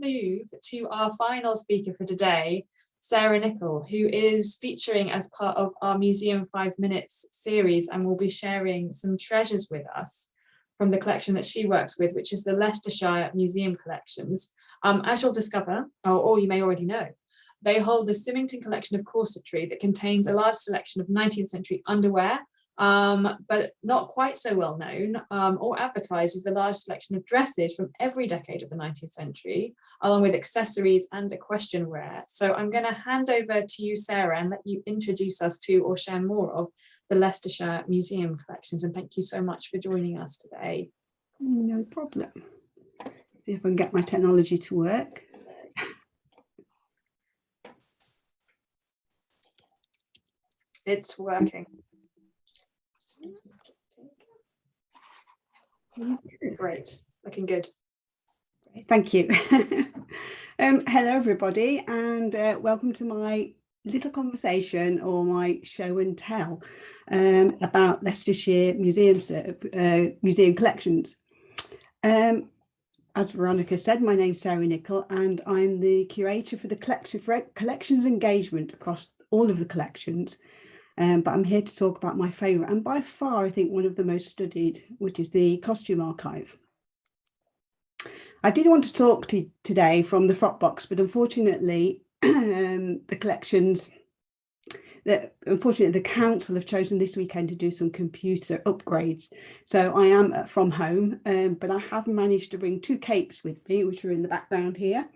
move to our final speaker for today, Sarah Nicol, who is featuring as part of our Museum 5 Minutes series and will be sharing some treasures with us from the collection that she works with, which is the Leicestershire Museum Collections. As you'll discover, or you may already know, they hold the Symington Collection of Corsetry that contains a large selection of 19th century underwear, but not quite so well known or advertised as the large selection of dresses from every decade of the 19th century, along with accessories and equestrian wear. So I'm going to hand over to you, Sarah, and let you introduce us to or share more of the Leicestershire Museum Collections. And thank you so much for joining us today. No problem. See if I can get my technology to work. It's working. Great, looking good. Thank you. Hello everybody, and welcome to my little conversation, or my show and tell, about Leicestershire Museum Collections. As Veronica said, my name's Sarah Nicol, and I'm the curator for the collections engagement across all of the collections. But I'm here to talk about my favourite, and by far I think one of the most studied, which is the costume archive. I did want to talk to you today from the frock box, but unfortunately the collections, unfortunately the council have chosen this weekend to do some computer upgrades. So I am from home, but I have managed to bring two capes with me, which are in the background here.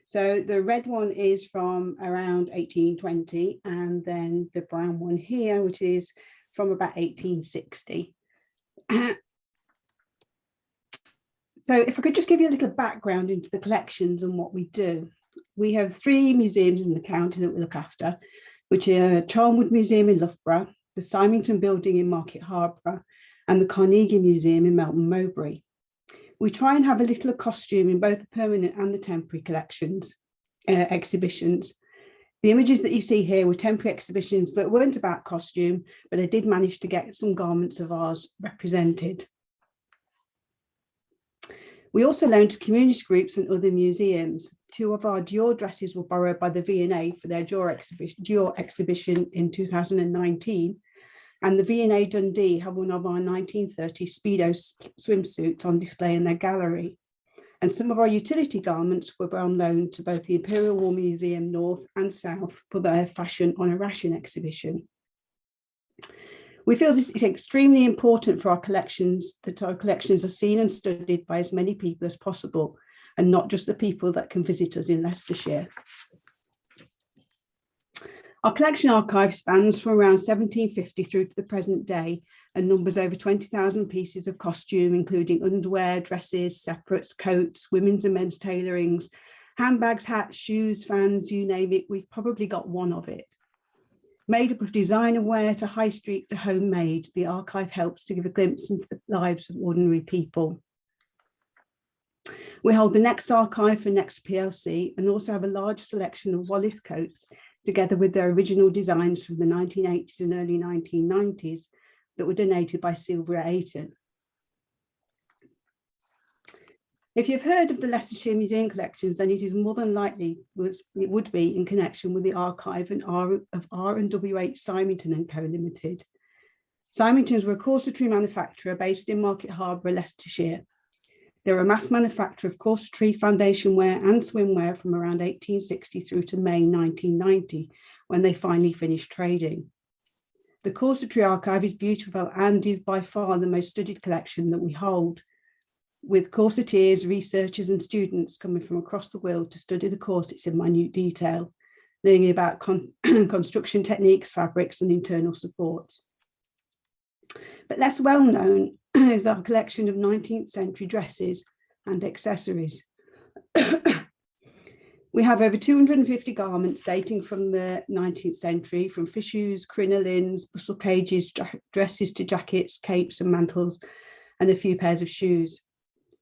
So the red one is from around 1820, and then the brown one here, which is from about 1860. So if I could just give you a little background into the collections and what we do. We have 3 museums in the county that we look after, which are Charnwood Museum in Loughborough, the Symington Building in Market Harborough, and the Carnegie Museum in Melton Mowbray. We try and have a little of costume in both the permanent and the temporary collections, exhibitions. The images that you see here were temporary exhibitions that weren't about costume, but I did manage to get some garments of ours represented. We also loan to community groups and other museums. 2 of our Dior dresses were borrowed by the V&A for their Dior exhibition in 2019. And the V&A Dundee have one of our 1930 Speedo swimsuits on display in their gallery. And some of our utility garments were on loan to both the Imperial War Museum North and South for their Fashion on a Ration exhibition. We feel this is extremely important for our collections, that our collections are seen and studied by as many people as possible, and not just the people that can visit us in Leicestershire. Our collection archive spans from around 1750 through to the present day and numbers over 20,000 pieces of costume, including underwear, dresses, separates, coats, women's and men's tailorings, handbags, hats, shoes, fans, you name it, we've probably got one of it. Made up of designer wear to high street to homemade, the archive helps to give a glimpse into the lives of ordinary people. We hold the Next archive for Next PLC and also have a large selection of Wallace coats, together with their original designs from the 1980s and early 1990s that were donated by Sylvia Ayton. If you've heard of the Leicestershire Museum Collections, then it is more than likely it would be in connection with the archive of R&WH Symington and Co Limited. Symingtons were a corsetry manufacturer based in Market Harborough, Leicestershire. They were a mass manufacturer of corsetry, foundation wear and swimwear from around 1860 through to May 1990, when they finally finished trading. The corsetry archive is beautiful and is by far the most studied collection that we hold, with corseteers, researchers and students coming from across the world to study the corsets in minute detail, learning about construction techniques, fabrics and internal supports. But less well known is our collection of 19th century dresses and accessories. We have over 250 garments dating from the 19th century, from fichus, crinolines, bustle cages, dresses to jackets, capes and mantles, and a few pairs of shoes.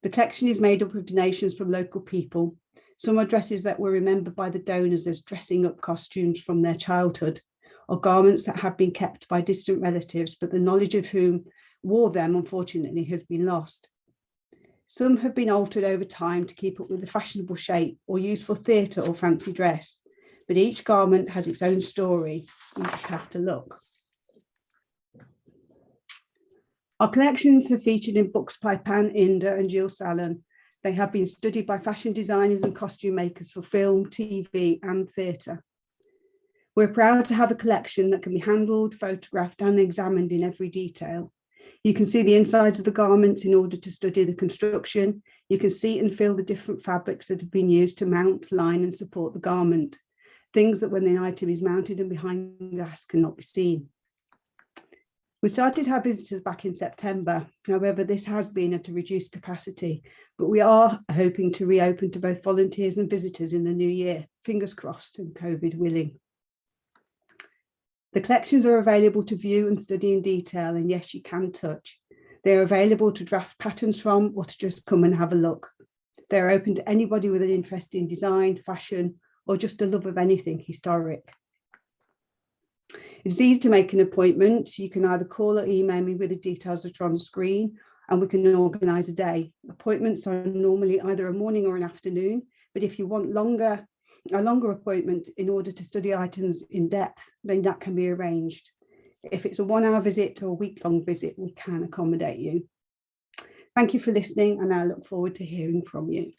The collection is made up of donations from local people. Some are dresses that were remembered by the donors as dressing up costumes from their childhood, or garments that have been kept by distant relatives, but the knowledge of whom wore them, unfortunately, has been lost. Some have been altered over time to keep up with the fashionable shape or used for theatre or fancy dress, but each garment has its own story. You just have to look. Our collections have featured in books by Pan Inda and Jill Salon. They have been studied by fashion designers and costume makers for film, TV and theatre. We're proud to have a collection that can be handled, photographed and examined in every detail. You can see the insides of the garments in order to study the construction. You can see and feel the different fabrics that have been used to mount, line and support the garment. Things that when the item is mounted and behind glass cannot be seen. We started our visitors back in September. However, this has been at a reduced capacity, but we are hoping to reopen to both volunteers and visitors in the new year, fingers crossed and COVID willing. The collections are available to view and study in detail, and yes, you can touch. They are available to draft patterns from or to just come and have a look. They're open to anybody with an interest in design, fashion, or just a love of anything historic. It's easy to make an appointment. You can either call or email me with the details that are on the screen, and we can organise a day. Appointments are normally either a morning or an afternoon, but if you want a longer appointment in order to study items in depth, then that can be arranged. If it's a 1 hour visit or a week-long visit, we can accommodate you. Thank you for listening, and I look forward to hearing from you.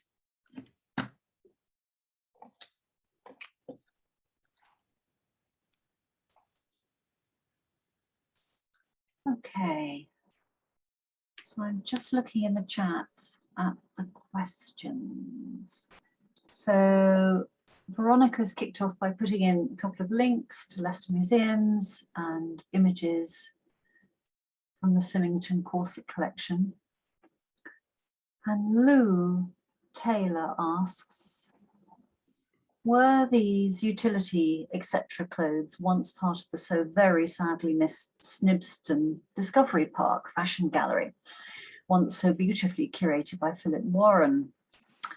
Okay, so I'm just looking in the chat at the questions. So Veronica's kicked off by putting in a couple of links to Leicester museums and images from the Symington corset collection. And Lou Taylor asks, were these utility, etc. clothes once part of the so very sadly missed Snibston Discovery Park Fashion Gallery, once so beautifully curated by Philip Warren?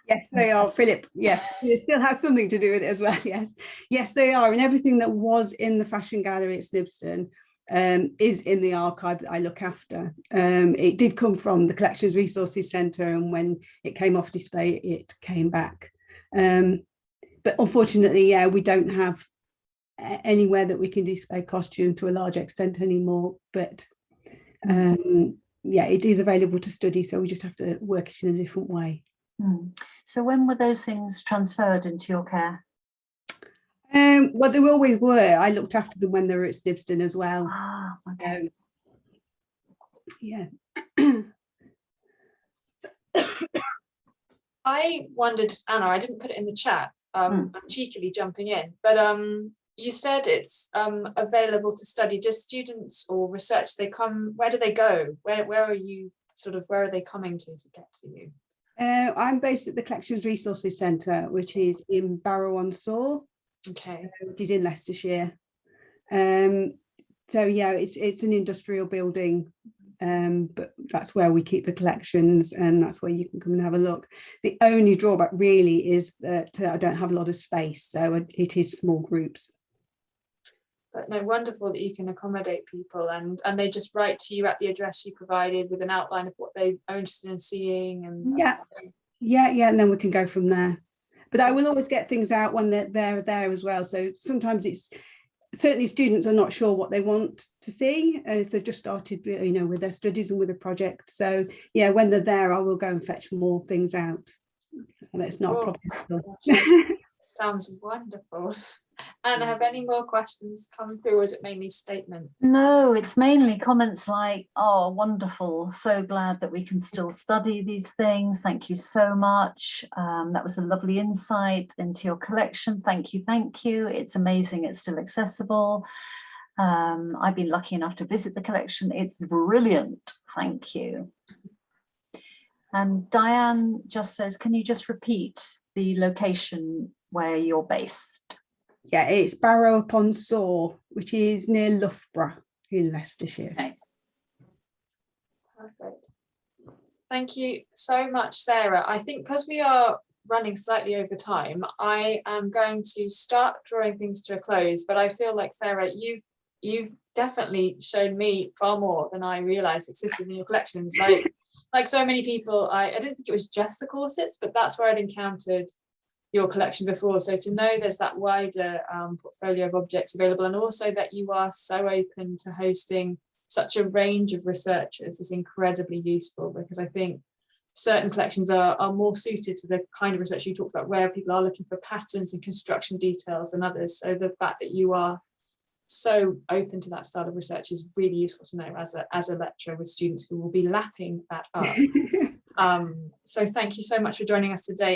Yes, they are, Philip. Yes, it still has something to do with it as well. Yes, they are. And everything that was in the Fashion Gallery at Snibston is in the archive that I look after. It did come from the Collections Resources Centre, and when it came off display, it came back. But unfortunately, yeah, we don't have anywhere that we can display costume to a large extent anymore. But yeah, it is available to study, so we just have to work it in a different way. So when were those things transferred into your care? Well, they always were. I looked after them when they were at Snibston as well. Ah, okay. Yeah. I wondered, Anna, I didn't put it in the chat, I'm cheekily jumping in, but you said it's available to study. Just students or research, they come, where do they go? Where are you, where are they coming to get to you? I'm based at the Collections Resources Centre, which is in Barrow-on-Soar. Okay. Which is in Leicestershire. So yeah, it's an industrial building, but that's where we keep the collections, and that's where you can come and have a look. The only drawback really is that I don't have a lot of space, so it is small groups. But no, wonderful that you can accommodate people, and they just write to you at the address you provided with an outline of what they are interested in seeing. And yeah, and then we can go from there. But I will always get things out when they're there as well. So sometimes it's certainly students are not sure what they want to see if they've just started, with their studies and with a project. So yeah, when they're there, I will go and fetch more things out. And it's not a problem. Sounds wonderful. And have any more questions come through, or is it mainly statements? No, it's mainly comments like, oh, wonderful, so glad that we can still study these things. Thank you so much. That was a lovely insight into your collection. Thank you. It's amazing it's still accessible. I've been lucky enough to visit the collection. It's brilliant. Thank you. And Diane just says, can you just repeat the location where you're based? Yeah, it's Barrow-upon-Soar, which is near Loughborough in Leicestershire. Okay. Perfect. Thank you so much, Sarah. I think because we are running slightly over time, I am going to start drawing things to a close, but I feel like, Sarah, you've definitely shown me far more than I realized existed in your collections. Like like so many people, I didn't think it was just the corsets, but that's where I'd encountered your collection before. So to know there's that wider portfolio of objects available, and also that you are so open to hosting such a range of researchers is incredibly useful, because I think certain collections are more suited to the kind of research you talked about, where people are looking for patterns and construction details than others. So the fact that you are so open to that style of research is really useful to know as a lecturer with students who will be lapping that up. So thank you so much for joining us today.